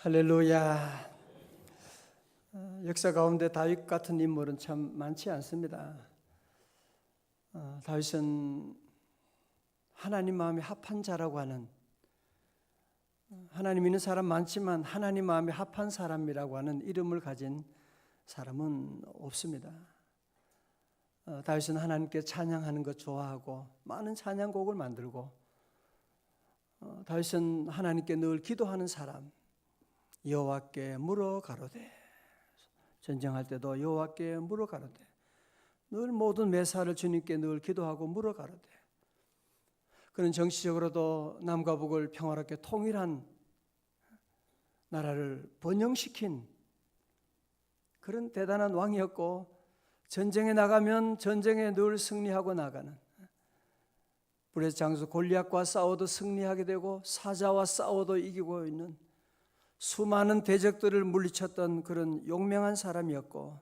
할렐루야. 역사 가운데 다윗 같은 인물은 참 많지 않습니다. 다윗은 하나님 마음에 합한 자라고 하는, 하나님 믿는 사람 많지만 하나님 마음에 합한 사람이라고 하는 이름을 가진 사람은 없습니다. 다윗은 하나님께 찬양하는 것 좋아하고 많은 찬양곡을 만들고, 다윗은 하나님께 늘 기도하는 사람, 여호와께 물어 가로되, 전쟁할 때도 여호와께 물어 가로되, 늘 모든 매사를 주님께 늘 기도하고 물어 가로되, 그는 정치적으로도 남과 북을 평화롭게 통일한 나라를 번영시킨 그런 대단한 왕이었고, 전쟁에 나가면 전쟁에 늘 승리하고 나가는, 불의 장수 골리앗과 싸워도 승리하게 되고 사자와 싸워도 이기고 있는 수많은 대적들을 물리쳤던 그런 용맹한 사람이었고,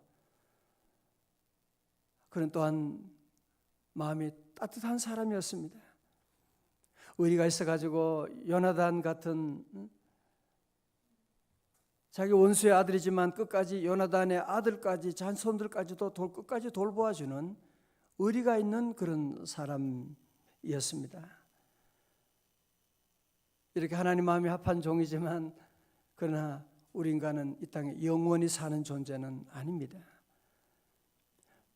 그는 또한 마음이 따뜻한 사람이었습니다. 의리가 있어가지고 요나단 같은, 자기 원수의 아들이지만 끝까지 요나단의 아들까지 잔손들까지도 끝까지 돌보아주는 의리가 있는 그런 사람이었습니다. 이렇게 하나님 마음이 합한 종이지만, 그러나 우리 인간은 이 땅에 영원히 사는 존재는 아닙니다.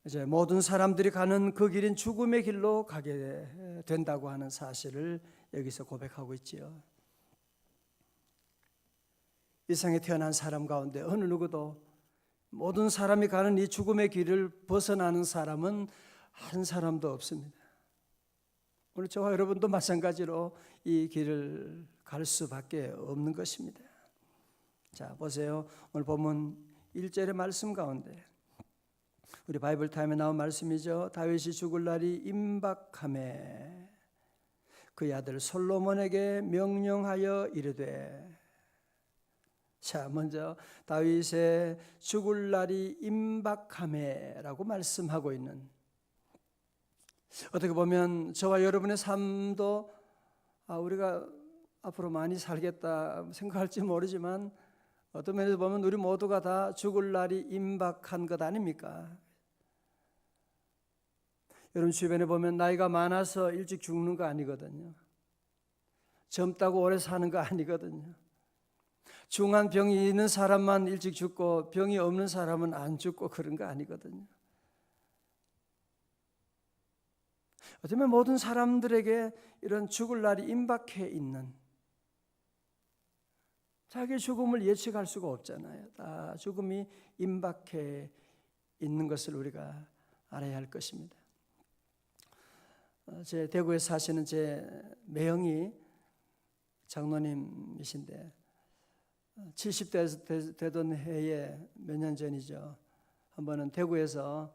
이제 모든 사람들이 가는 그 길인 죽음의 길로 가게 된다고 하는 사실을 여기서 고백하고 있지요. 이 세상에 태어난 사람 가운데 어느 누구도 모든 사람이 가는 이 죽음의 길을 벗어나는 사람은 한 사람도 없습니다. 오늘 저와 여러분도 마찬가지로 이 길을 갈 수밖에 없는 것입니다. 자, 보세요. 오늘 본문 1절의 말씀 가운데, 우리 바이블 타임에 나온 말씀이죠. 다윗이 죽을 날이 임박하매 그의 아들 솔로몬에게 명령하여 이르되. 자, 먼저 다윗의 죽을 날이 임박하매라고 말씀하고 있는, 어떻게 보면 저와 여러분의 삶도 우리가 앞으로 많이 살겠다 생각할지 모르지만, 어떤 면에서 보면 우리 모두가 다 죽을 날이 임박한 것 아닙니까? 여러분 주변에 보면 나이가 많아서 일찍 죽는 거 아니거든요. 젊다고 오래 사는 거 아니거든요. 중한 병이 있는 사람만 일찍 죽고 병이 없는 사람은 안 죽고 그런 거 아니거든요. 어쩌면 모든 사람들에게 이런 죽을 날이 임박해 있는, 자기 죽음을 예측할 수가 없잖아요. 다 죽음이 임박해 있는 것을 우리가 알아야 할 것입니다. 제 대구에 사시는 제 매형이 장로님이신데, 70대 되던 해에 몇 년 전이죠. 한 번은 대구에서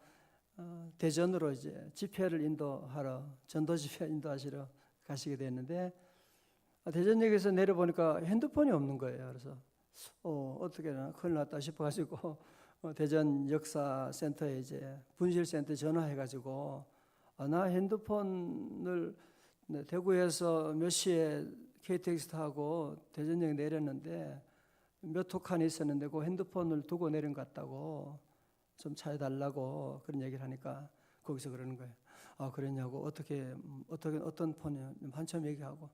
대전으로 이제 집회를 인도하러, 전도 집회 인도하시러 가시게 됐는데, 대전역에서 내려보니까 핸드폰이 없는 거예요. 그래서 어떻게 하나 큰일 났다 싶어가지고 대전 역사센터에 이제 분실센터에 전화해가지고, 나 핸드폰을 대구에서 몇 시에 KTX 타고 대전역에 내렸는데 몇 톡칸이 있었는데 그 핸드폰을 두고 내린 것 같다고 좀 찾아달라고 그런 얘기를 하니까, 거기서 그러는 거예요. 그랬냐고, 어떤 폰이요? 한참 얘기하고,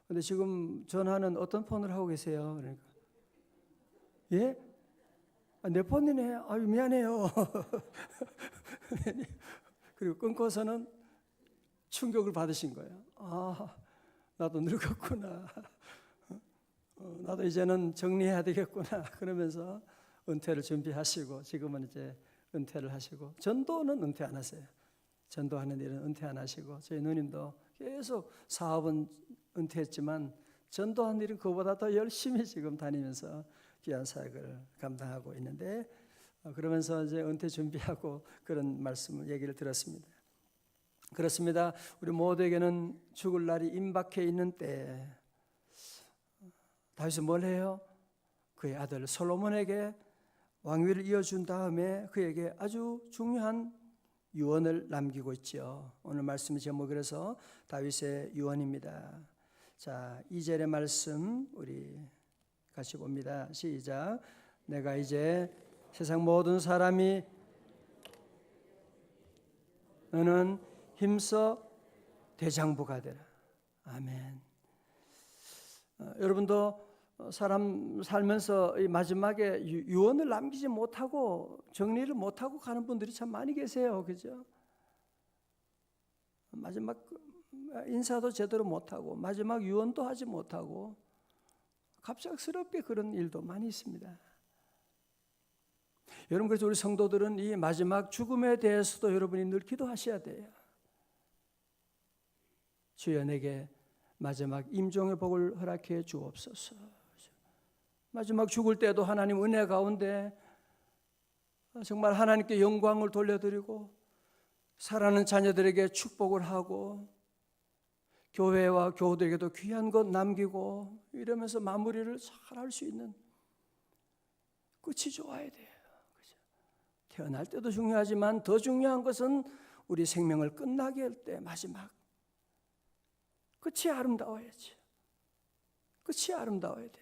근데 지금 전화는 어떤 폰을 하고 계세요? 그러니까, 예? 내 폰이네. 미안해요. 그리고 끊고서는 충격을 받으신 거예요. 나도 늙었구나. 나도 이제는 정리해야 되겠구나. 그러면서 은퇴를 준비하시고, 지금은 이제 은퇴를 하시고, 전도는 은퇴 안 하세요. 전도하는 일은 은퇴 안 하시고, 저희 누님도 계속 사업은 은퇴했지만 전도하는 일은 그보다 더 열심히 지금 다니면서 귀한 사역을 감당하고 있는데, 그러면서 이제 은퇴 준비하고 그런 말씀을 얘기를 들었습니다. 그렇습니다. 우리 모두에게는 죽을 날이 임박해 있는 때, 다윗은 뭘 해요? 그의 아들 솔로몬에게 왕위를 이어준 다음에 그에게 아주 중요한 유언을 남기고 있죠. 오늘 말씀의 제목이 그래서 다윗의 유언입니다. 자, 2절의 말씀 우리 같이 봅니다. 시작. 내가 이제 세상 모든 사람이 너는 힘써 대장부가 되라. 아멘. 여러분도 사람 살면서 이 마지막에 유언을 남기지 못하고 정리를 못하고 가는 분들이 참 많이 계세요. 그죠? 마지막 인사도 제대로 못하고 마지막 유언도 하지 못하고 갑작스럽게 그런 일도 많이 있습니다. 여러분, 그래서 우리 성도들은 이 마지막 죽음에 대해서도 여러분이 늘 기도하셔야 돼요. 주여 내게 마지막 임종의 복을 허락해 주옵소서. 마지막 죽을 때도 하나님 은혜 가운데 정말 하나님께 영광을 돌려드리고 사랑하는 자녀들에게 축복을 하고 교회와 교우들에게도 귀한 것 남기고 이러면서 마무리를 잘 할 수 있는 끝이 좋아야 돼요. 그죠? 태어날 때도 중요하지만 더 중요한 것은 우리 생명을 끝나게 할 때 마지막 끝이 아름다워야지. 끝이 아름다워야 돼.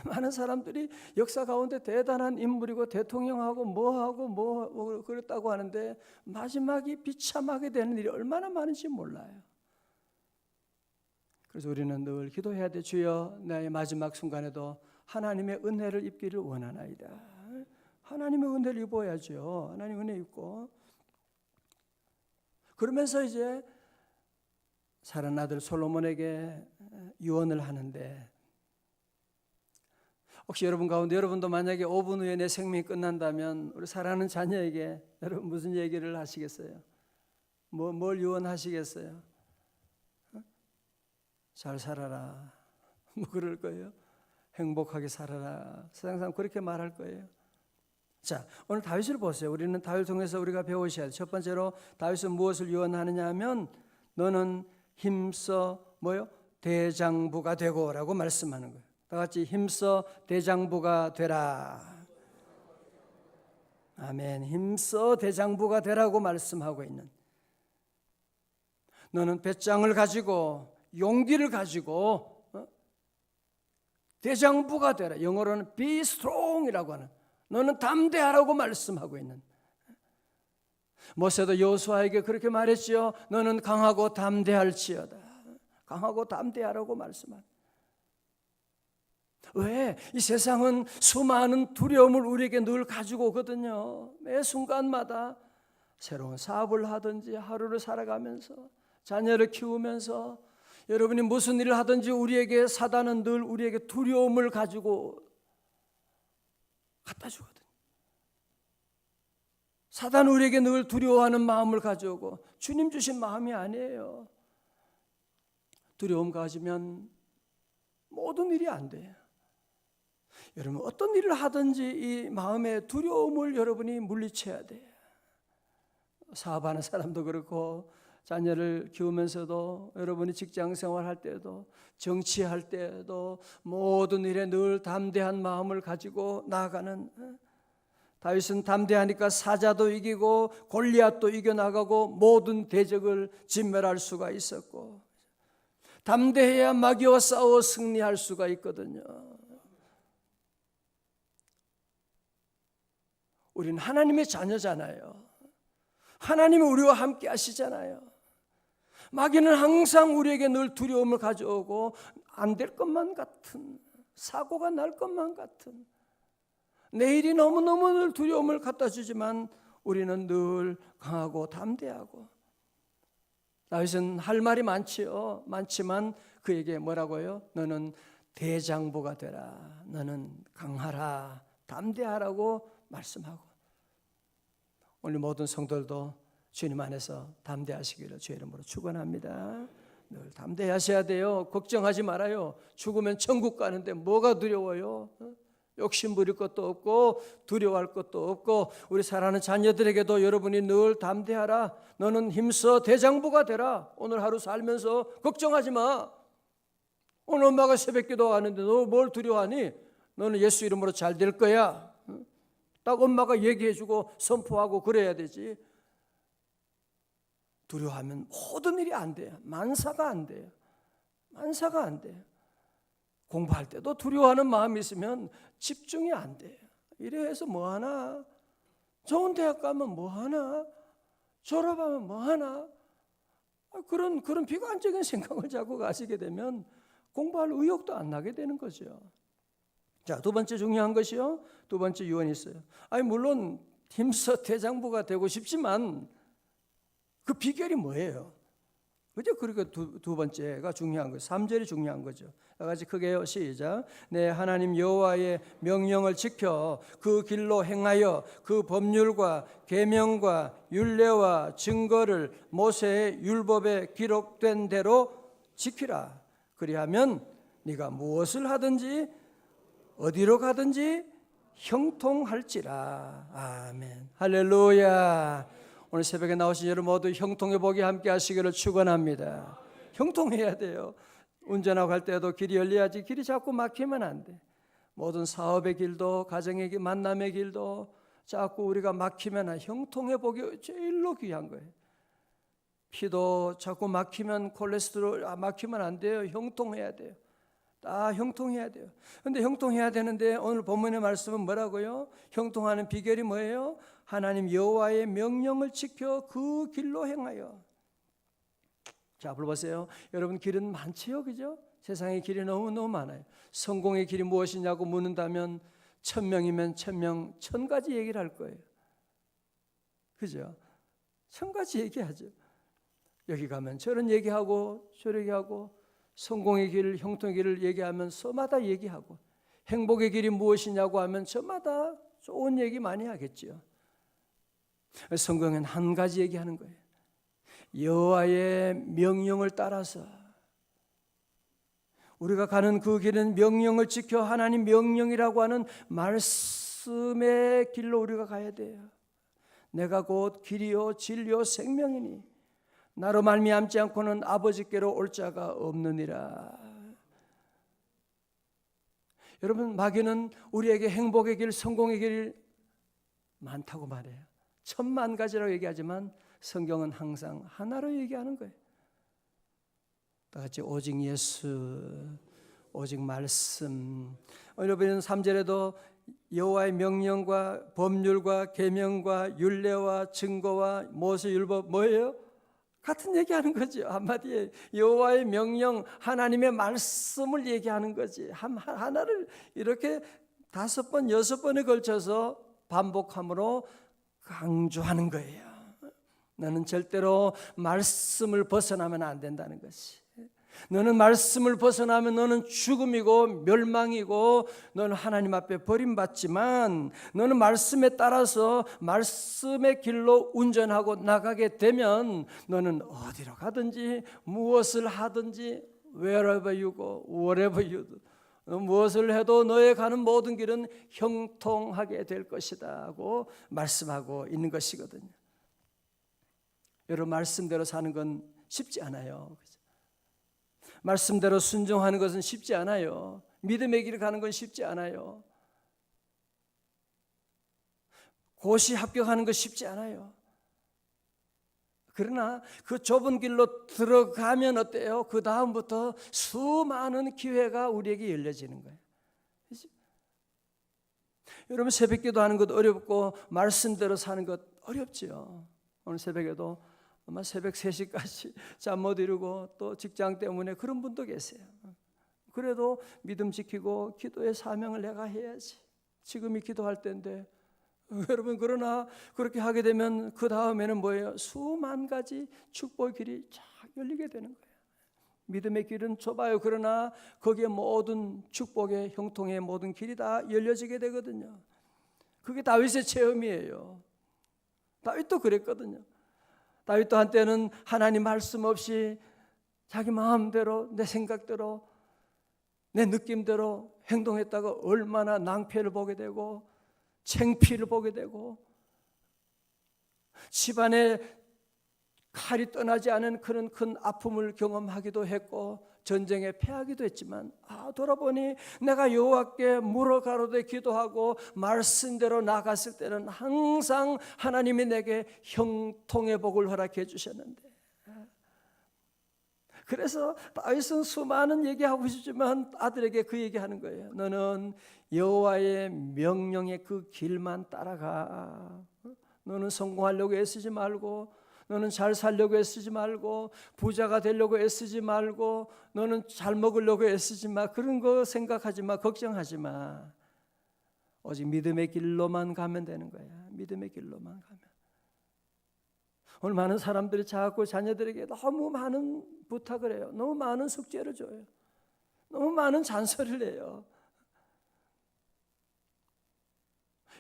많은 사람들이 역사 가운데 대단한 인물이고 대통령하고 뭐 그랬다고 하는데 마지막이 비참하게 되는 일이 얼마나 많은지 몰라요. 그래서 우리는 늘 기도해야 돼. 주여 나의 마지막 순간에도 하나님의 은혜를 입기를 원하나이다. 하나님의 은혜를 입어야죠. 하나님 은혜 입고 그러면서 이제 사랑하는 아들 솔로몬에게 유언을 하는데 혹시 여러분 가운데 여러분도 만약에 5분 후에 내 생명이 끝난다면 우리 사랑하는 자녀에게 여러분 무슨 얘기를 하시겠어요? 뭘 유언하시겠어요? 잘 살아라. 뭐 그럴 거예요. 행복하게 살아라. 세상 사람 그렇게 말할 거예요. 자, 오늘 다윗을 보세요. 우리는 다윗을 통해서 우리가 배우셔야 돼요. 첫 번째로 다윗은 무엇을 유언하느냐 하면 너는 힘써 대장부가 되고라고 말씀하는 거예요. 다 같이 힘써 대장부가 되라. 아멘. 힘써 대장부가 되라고 말씀하고 있는 너는 배짱을 가지고 용기를 가지고 대장부가 되라. 영어로는 be strong이라고 하는 너는 담대하라고 말씀하고 있는 모세도 여호수아에게 그렇게 말했지요. 너는 강하고 담대할지어다. 강하고 담대하라고 말씀한. 왜? 이 세상은 수많은 두려움을 우리에게 늘 가지고 오거든요. 매 순간마다 새로운 사업을 하든지 하루를 살아가면서 자녀를 키우면서 여러분이 무슨 일을 하든지 우리에게 사단은 늘 우리에게 두려움을 가지고 갖다 주거든요. 사단은 우리에게 늘 두려워하는 마음을 가져오고 주님 주신 마음이 아니에요. 두려움 가지면 모든 일이 안 돼요. 여러분 어떤 일을 하든지 이 마음의 두려움을 여러분이 물리쳐야 돼요. 사업하는 사람도 그렇고 자녀를 키우면서도 여러분이 직장 생활할 때도 정치할 때도 모든 일에 늘 담대한 마음을 가지고 나아가는 다윗은 담대하니까 사자도 이기고 골리앗도 이겨나가고 모든 대적을 진멸할 수가 있었고 담대해야 마귀와 싸워 승리할 수가 있거든요. 우리는 하나님의 자녀잖아요. 하나님이 우리와 함께 하시잖아요. 마귀는 항상 우리에게 늘 두려움을 가져오고 안 될 것만 같은 사고가 날 것만 같은 내일이 너무너무 늘 두려움을 갖다 주지만 우리는 늘 강하고 담대하고 다윗은 할 말이 많지요. 많지만 그에게 뭐라고요? 너는 대장부가 되라. 너는 강하라. 담대하라고 말씀하고 오늘 모든 성도들도 주님 안에서 담대하시기를 주의 이름으로 축원합니다. 늘 담대하셔야 돼요. 걱정하지 말아요. 죽으면 천국 가는데 뭐가 두려워요? 욕심 부릴 것도 없고 두려워할 것도 없고 우리 사랑하는 자녀들에게도 여러분이 늘 담대하라. 너는 힘써 대장부가 되라. 오늘 하루 살면서 걱정하지 마. 오늘 엄마가 새벽기도 하는데 너 뭘 두려워하니? 너는 예수 이름으로 잘 될 거야. 딱 엄마가 얘기해주고 선포하고 그래야 되지. 두려워하면 모든 일이 안 돼요. 만사가 안 돼요. 만사가 안 돼요. 공부할 때도 두려워하는 마음이 있으면 집중이 안 돼요. 이래 해서 뭐 하나? 좋은 대학 가면 뭐 하나? 졸업하면 뭐 하나? 그런 비관적인 생각을 자꾸 가지게 되면 공부할 의욕도 안 나게 되는 거죠. 자, 두 번째 중요한 것이요. 두 번째 유언이 있어요. 물론 힘써 대장부가 되고 싶지만 그 비결이 뭐예요? 그죠? 그리고 두 번째가 중요한 거예요. 3절이 중요한 거죠. 같이 크게요. 시작. 내 하나님 여호와의 명령을 지켜 그 길로 행하여 그 법률과 계명과 율례와 증거를 모세의 율법에 기록된 대로 지키라. 그리하면 네가 무엇을 하든지 어디로 가든지 형통할지라. 아멘. 할렐루야. 오늘 새벽에 나오신 여러분 모두 형통의 복이 함께 하시기를 축원합니다. 형통해야 돼요. 운전하고 갈 때도 길이 열려야지. 길이 자꾸 막히면 안 돼. 모든 사업의 길도 가정의 길, 만남의 길도 자꾸 우리가 막히면 형통의 복이 제일로 귀한 거예요. 피도 자꾸 막히면 콜레스테롤 막히면 안 돼요. 형통해야 돼요. 다 형통해야 돼요. 그런데 형통해야 되는데 오늘 본문의 말씀은 뭐라고요? 형통하는 비결이 뭐예요? 하나님 여호와의 명령을 지켜 그 길로 행하여. 자, 불러보세요. 여러분 길은 많지요, 그죠? 세상의 길이 너무너무 많아요. 성공의 길이 무엇이냐고 묻는다면 1000명이면 1000명 1000가지 얘기를 할 거예요. 그죠? 1000가지 얘기하죠. 여기 가면 저런 얘기하고 저런 얘기하고 성공의 길, 형통의 길을 얘기하면 저마다 얘기하고 행복의 길이 무엇이냐고 하면 저마다 좋은 얘기 많이 하겠죠. 성경은 한 가지 얘기하는 거예요. 여호와의 명령을 따라서 우리가 가는 그 길은 명령을 지켜 하나님 명령이라고 하는 말씀의 길로 우리가 가야 돼요. 내가 곧 길이요 진리요 생명이니 나로 말미암지 않고는 아버지께로 올 자가 없느니라. 여러분 마귀는 우리에게 행복의 길, 성공의 길 많다고 말해요. 1000,000가지라고 얘기하지만 성경은 항상 하나로 얘기하는 거예요. 다 같이 오직 예수, 오직 말씀. 여러분 3절에도 여호와의 명령과 법률과 계명과 율례와 증거와 모세 율법 뭐예요? 같은 얘기하는 거죠. 한마디에 여호와의 명령, 하나님의 말씀을 얘기하는 거지. 하나를 이렇게 5번, 6번에 걸쳐서 반복함으로 강조하는 거예요. 너는 절대로 말씀을 벗어나면 안 된다는 것이. 너는 말씀을 벗어나면 너는 죽음이고 멸망이고 너는 하나님 앞에 버림받지만 너는 말씀에 따라서 말씀의 길로 운전하고 나가게 되면 너는 어디로 가든지 무엇을 하든지 wherever you go, whatever you do 무엇을 해도 너의 가는 모든 길은 형통하게 될 것이다 고 말씀하고 있는 것이거든요. 여러분 말씀대로 사는 건 쉽지 않아요. 말씀대로 순종하는 것은 쉽지 않아요. 믿음의 길을 가는 건 쉽지 않아요. 고시 합격하는 것 쉽지 않아요. 그러나 그 좁은 길로 들어가면 어때요? 그 다음부터 수많은 기회가 우리에게 열려지는 거예요. 그렇죠? 여러분 새벽기도 하는 것 어렵고 말씀대로 사는 것 어렵죠. 오늘 새벽에도 아마 새벽 3시까지 잠 못 이루고 또 직장 때문에 그런 분도 계세요. 그래도 믿음 지키고 기도의 사명을 내가 해야지. 지금이 기도할 때인데 여러분 그러나 그렇게 하게 되면 그 다음에는 뭐예요? 수만 가지 축복의 길이 쫙 열리게 되는 거예요. 믿음의 길은 좁아요. 그러나 거기에 모든 축복의 형통의 모든 길이 다 열려지게 되거든요. 그게 다윗의 체험이에요. 다윗도 그랬거든요. 다윗도 한때는 하나님 말씀 없이 자기 마음대로 내 생각대로 내 느낌대로 행동했다가 얼마나 낭패를 보게 되고 창피를 보게 되고 집안에 칼이 떠나지 않은 그런 큰 아픔을 경험하기도 했고 전쟁에 패하기도 했지만 돌아보니 내가 여호와께 물어 가로되 기도하고 말씀대로 나갔을 때는 항상 하나님이 내게 형통의 복을 허락해 주셨는데 그래서 다윗은 수많은 얘기하고 싶지만 아들에게 그 얘기하는 거예요. 너는 여호와의 명령의 그 길만 따라가. 너는 성공하려고 애쓰지 말고, 너는 잘 살려고 애쓰지 말고, 부자가 되려고 애쓰지 말고, 너는 잘 먹으려고 애쓰지 마. 그런 거 생각하지 마. 걱정하지 마. 오직 믿음의 길로만 가면 되는 거야. 믿음의 길로만 가면. 오늘 많은 사람들이 자꾸 자녀들에게 너무 많은 부탁을 해요. 너무 많은 숙제를 줘요. 너무 많은 잔소리를 해요.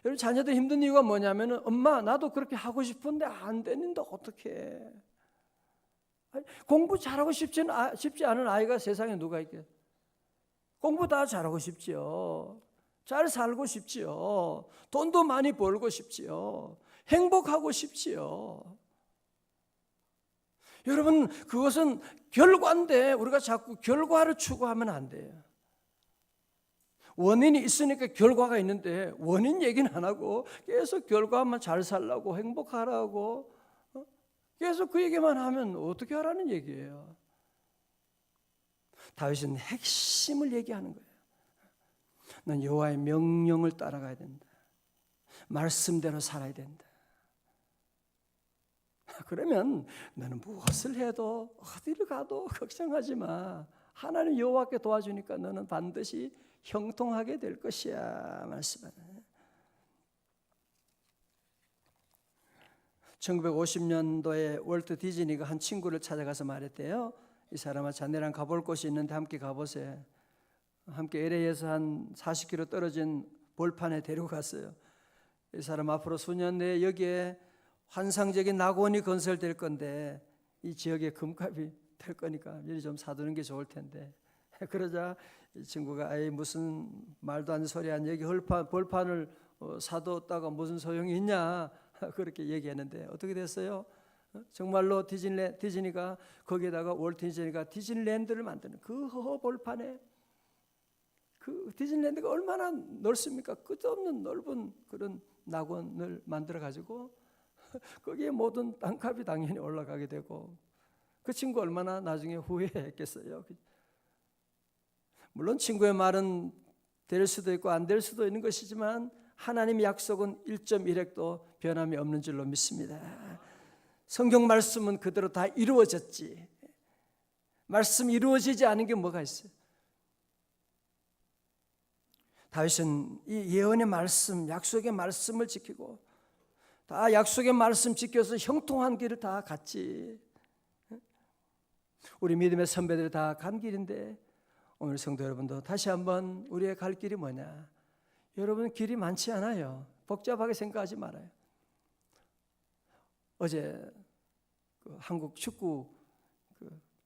여러분, 자녀들 힘든 이유가 뭐냐면, 엄마 나도 그렇게 하고 싶은데 안 되는데 어떡해. 공부 잘하고 싶지 않은 아이가 세상에 누가 있겠어요? 공부 다 잘하고 싶지요. 잘 살고 싶지요. 돈도 많이 벌고 싶지요. 행복하고 싶지요. 여러분, 그것은 결과인데 우리가 자꾸 결과를 추구하면 안 돼요. 원인이 있으니까 결과가 있는데 원인 얘기는 안 하고 계속 결과만 잘 살라고 행복하라고 계속 그 얘기만 하면 어떻게 하라는 얘기예요. 다윗은 핵심을 얘기하는 거예요. 넌 여호와의 명령을 따라가야 된다. 말씀대로 살아야 된다. 그러면 너는 무엇을 해도 어디를 가도 걱정하지 마. 하나님 여호와께 도와주니까 너는 반드시 형통하게 될 것이야 말씀하네. 1950년도에 월트 디즈니가 한 친구를 찾아가서 말했대요. 이 사람아, 자네랑 가볼 곳이 있는데 함께 가보세. 함께 LA에서 한 40km 떨어진 볼판에 데리고 갔어요. 이 사람 앞으로 수년 내에 여기에 환상적인 낙원이 건설될 건데 이 지역에 금값이 될 거니까 미리 좀 사두는 게 좋을 텐데. 그러자 이 친구가 무슨 말도 안 되는 소리 한 얘기 볼판을 사뒀다가 무슨 소용이 있냐 그렇게 얘기했는데 어떻게 됐어요? 정말로 디즈니가 거기에다가 월트 디즈니가 디즈니랜드를 만드는 그 볼판에 그 디즈니랜드가 얼마나 넓습니까? 끝없는 넓은 그런 낙원을 만들어 가지고 거기에 모든 땅값이 당연히 올라가게 되고 그 친구 얼마나 나중에 후회했겠어요. 물론 친구의 말은 될 수도 있고 안 될 수도 있는 것이지만 하나님의 약속은 1.1획도 변함이 없는 줄로 믿습니다. 성경 말씀은 그대로 다 이루어졌지. 말씀이 이루어지지 않은 게 뭐가 있어요? 다윗은 이 예언의 말씀, 약속의 말씀을 지키고 다 약속의 말씀 지켜서 형통한 길을 다 갔지. 우리 믿음의 선배들이 다 간 길인데 오늘 성도 여러분도 다시 한번 우리의 갈 길이 뭐냐? 여러분, 길이 많지 않아요. 복잡하게 생각하지 말아요. 어제 한국 축구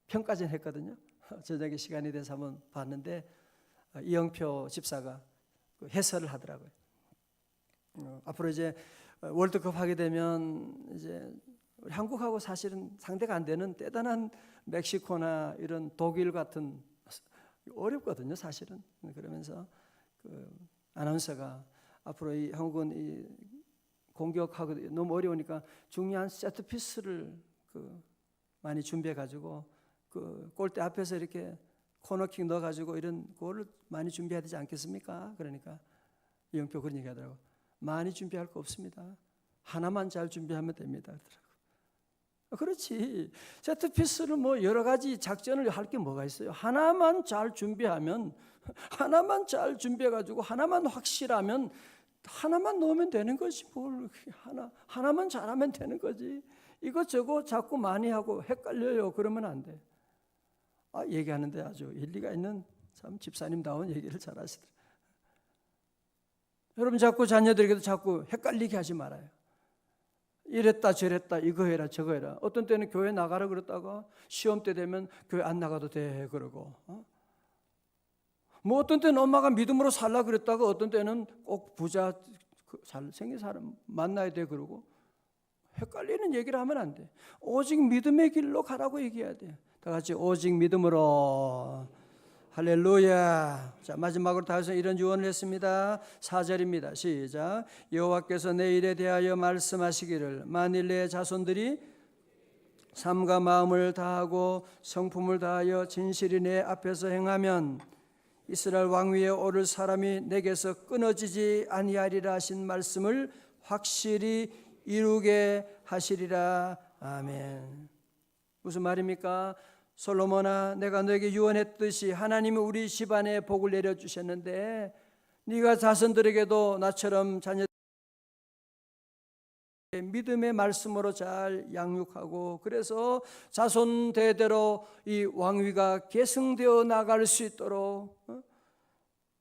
평가전 했거든요. 저녁에 시간이 돼서 한번 봤는데 이영표 집사가 해설을 하더라고요. 앞으로 이제 월드컵 하게 되면 이제 우리 한국하고 사실은 상대가 안 되는 대단한 멕시코나 이런 독일 같은 어렵거든요, 사실은. 그러면서 아나운서가 앞으로 이 한국은 이 공격하고 너무 어려우니까 중요한 세트 피스를 많이 준비해 가지고 골대 앞에서 이렇게 코너킥 넣어 가지고 이런 골을 많이 준비해야 되지 않겠습니까? 그러니까 이영표 그런 얘기하더라고. 많이 준비할 거 없습니다. 하나만 잘 준비하면 됩니다. 그렇지. 세트피스를 뭐 여러 가지 작전을 할 게 뭐가 있어요? 하나만 잘 준비하면, 하나만 잘 준비해가지고 하나만 확실하면 하나만 넣으면 되는 거지. 뭘 하나만 잘하면 되는 거지. 이것저것 자꾸 많이 하고 헷갈려요. 그러면 안 돼. 얘기하는데 아주 일리가 있는 참 집사님다운 얘기를 잘 하시더라고요. 여러분, 자꾸 자녀들에게도 자꾸 헷갈리게 하지 말아요. 이랬다 저랬다 이거 해라 저거 해라. 어떤 때는 교회 나가라 그랬다가 시험 때 되면 교회 안 나가도 돼 그러고 뭐 어떤 때는 엄마가 믿음으로 살라 그랬다가 어떤 때는 꼭 부자 잘생긴 사람 만나야 돼 그러고 헷갈리는 얘기를 하면 안 돼. 오직 믿음의 길로 가라고 얘기해야 돼. 다 같이 오직 믿음으로. 할렐루야. 자, 마지막으로 다윗은 이런 유언을 했습니다. 4절입니다. 시작. 여호와께서 내 일에 대하여 말씀하시기를 만일 내 자손들이 삶과 마음을 다하고 성품을 다하여 진실이 내 앞에서 행하면 이스라엘 왕위에 오를 사람이 내게서 끊어지지 아니하리라 하신 말씀을 확실히 이루게 하시리라. 아멘. 무슨 말입니까? 솔로몬아, 내가 너에게 유언했듯이 하나님이 우리 집안에 복을 내려주셨는데 네가 자손들에게도 나처럼 자녀 믿음의 말씀으로 잘 양육하고 그래서 자손 대대로 이 왕위가 계승되어 나갈 수 있도록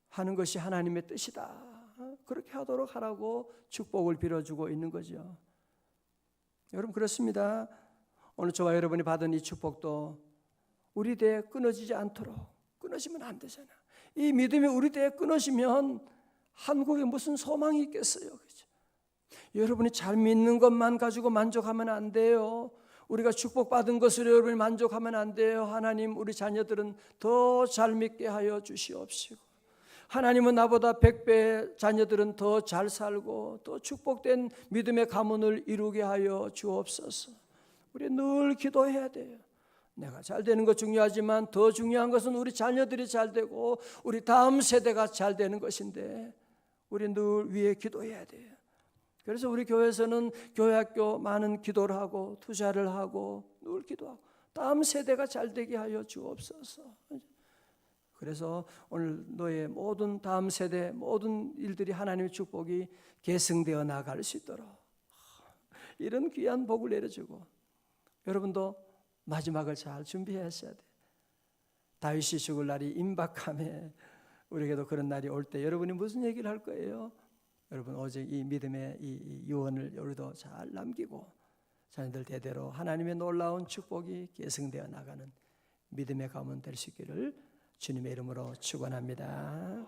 하는 것이 하나님의 뜻이다. 그렇게 하도록 하라고 축복을 빌어주고 있는 거죠. 여러분 그렇습니다. 오늘 저와 여러분이 받은 이 축복도 우리 대에 끊어지지 않도록, 끊어지면 안 되잖아. 이 믿음이 우리 대에 끊어지면 한국에 무슨 소망이 있겠어요. 그렇죠? 여러분이 잘 믿는 것만 가지고 만족하면 안 돼요. 우리가 축복받은 것으로 여러분이 만족하면 안 돼요. 하나님, 우리 자녀들은 더 잘 믿게 하여 주시옵시고, 하나님은 나보다 100배 자녀들은 더 잘 살고 더 축복된 믿음의 가문을 이루게 하여 주옵소서. 우리 늘 기도해야 돼요. 내가 잘 되는 것 중요하지만 더 중요한 것은 우리 자녀들이 잘 되고 우리 다음 세대가 잘 되는 것인데 우리 늘 위에 기도해야 돼요. 그래서 우리 교회에서는 교회학교 많은 기도를 하고 투자를 하고 늘 기도하고 다음 세대가 잘 되게 하여 주옵소서. 그래서 오늘 너의 모든 다음 세대 모든 일들이 하나님의 축복이 계승되어 나갈 수 있도록 이런 귀한 복을 내려주고 여러분도 마지막을 잘 준비하셔야 돼요. 다윗이 죽을 날이 임박함에 우리에게도 그런 날이 올 때 여러분이 무슨 얘기를 할 거예요? 여러분 오직 이 믿음의 이 유언을 우리도 잘 남기고 자녀들 대대로 하나님의 놀라운 축복이 계승되어 나가는 믿음의 가문 될 수 있기를 주님의 이름으로 축원합니다.